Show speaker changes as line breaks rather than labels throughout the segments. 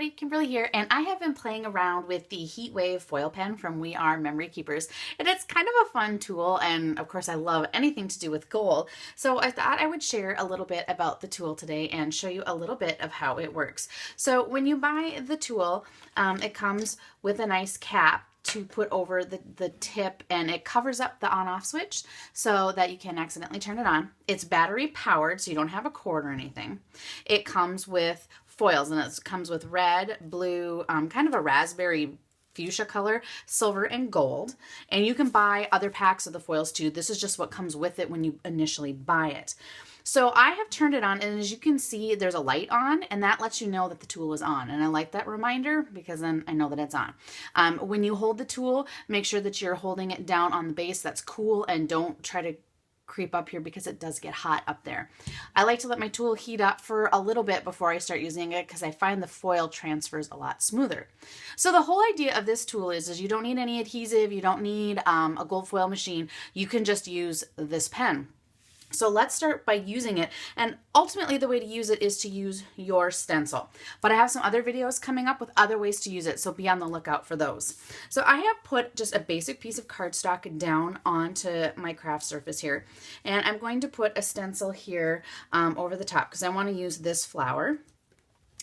everybody, Kimberly here, and I have been playing around with the Heatwave foil pen from We Are Memory Keepers, and it's kind of a fun tool, and of course I love anything to do with gold, so I thought I would share a little bit about the tool today and show you a little bit of how it works. So when you buy the tool, it comes with a nice cap to put over the tip, and it covers up the on-off switch so that you can't accidentally turn it on. It's battery powered, so you don't have a cord or anything. It comes with foils, and it comes with red, blue, kind of a raspberry fuchsia color, silver, and gold. And you can buy other packs of the foils too. This is just what comes with it when you initially buy it. So I have turned it on, and as you can see, there's a light on, and that lets you know that the tool is on. And I like that reminder because then I know that it's on. When you hold the tool, make sure that you're holding it down on the base that's cool, and don't try to creep up here because it does get hot up there. I like to let my tool heat up for a little bit before I start using it because I find the foil transfers a lot smoother. So the whole idea of this tool is you don't need any adhesive, you don't need a gold foil machine, you can just use this pen. So let's start by using it, and ultimately the way to use it is to use your stencil. But I have some other videos coming up with other ways to use it, so be on the lookout for those. So I have put just a basic piece of cardstock down onto my craft surface here, and I'm going to put a stencil here over the top because I want to use this flower.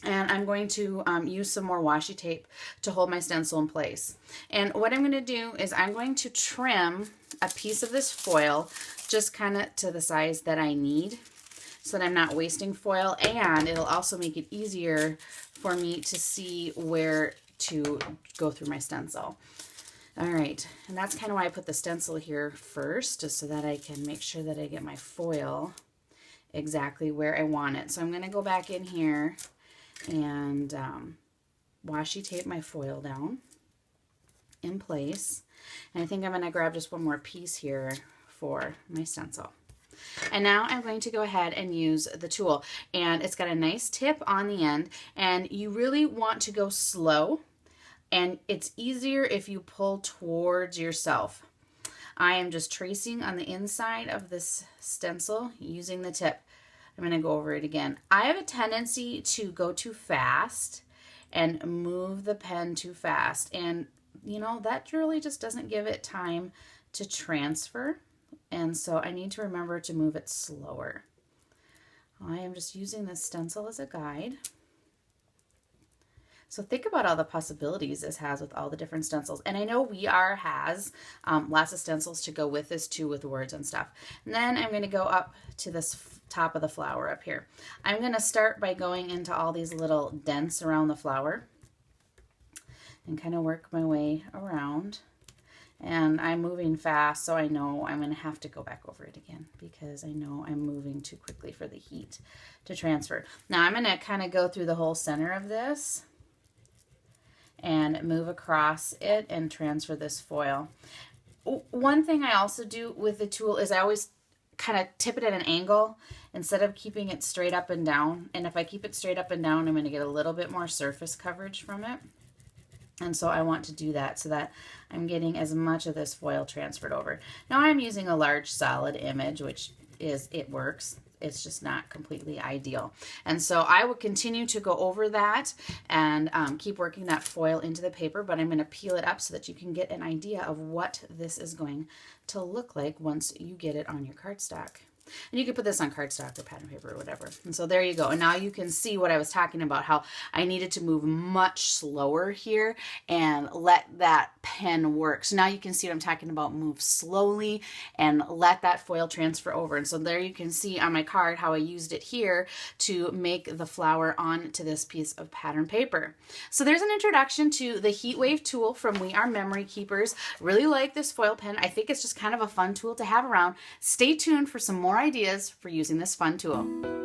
And I'm going to use some more washi tape to hold my stencil in place. And what I'm going to do is I'm going to trim a piece of this foil just kind of to the size that I need so that I'm not wasting foil, and it'll also make it easier for me to see where to go through my stencil. All right, and that's kind of why I put the stencil here first, just so that I can make sure that I get my foil exactly where I want it. So I'm going to go back in here and washi tape my foil down in place. And I think I'm going to grab just one more piece here for my stencil. And now I'm going to go ahead and use the tool. And it's got a nice tip on the end, and you really want to go slow, and it's easier if you pull towards yourself. I am just tracing on the inside of this stencil using the tip. I'm going to go over it again. I have a tendency to go too fast and move the pen too fast. And, you know, that really just doesn't give it time to transfer. And so I need to remember to move it slower. I am just using this stencil as a guide. So think about all the possibilities this has with all the different stencils. And I know We Are has lots of stencils to go with this too, with words and stuff. And then I'm going to go up to this top of the flower up here. I'm going to start by going into all these little dents around the flower and kind of work my way around. And I'm moving fast, so I know I'm going to have to go back over it again because I know I'm moving too quickly for the heat to transfer. Now I'm going to kind of go through the whole center of this and move across it and transfer this foil. One thing I also do with the tool is I always kind of tip it at an angle instead of keeping it straight up and down. And if I keep it straight up and down, I'm going to get a little bit more surface coverage from it. And so I want to do that so that I'm getting as much of this foil transferred over. Now I'm using a large solid image, which it works. It's just not completely ideal. And so I will continue to go over that and keep working that foil into the paper, but I'm going to peel it up so that you can get an idea of what this is going to look like once you get it on your cardstock. And you can put this on cardstock or pattern paper or whatever. And so there you go. And now you can see what I was talking about, how I needed to move much slower here and let that pen work. So now you can see what I'm talking about. Move slowly and let that foil transfer over. And so there you can see on my card how I used it here to make the flower onto this piece of pattern paper. So there's an introduction to the Heatwave tool from We Are Memory Keepers. Really like this foil pen. I think it's just kind of a fun tool to have around. Stay tuned for some more ideas for using this fun tool.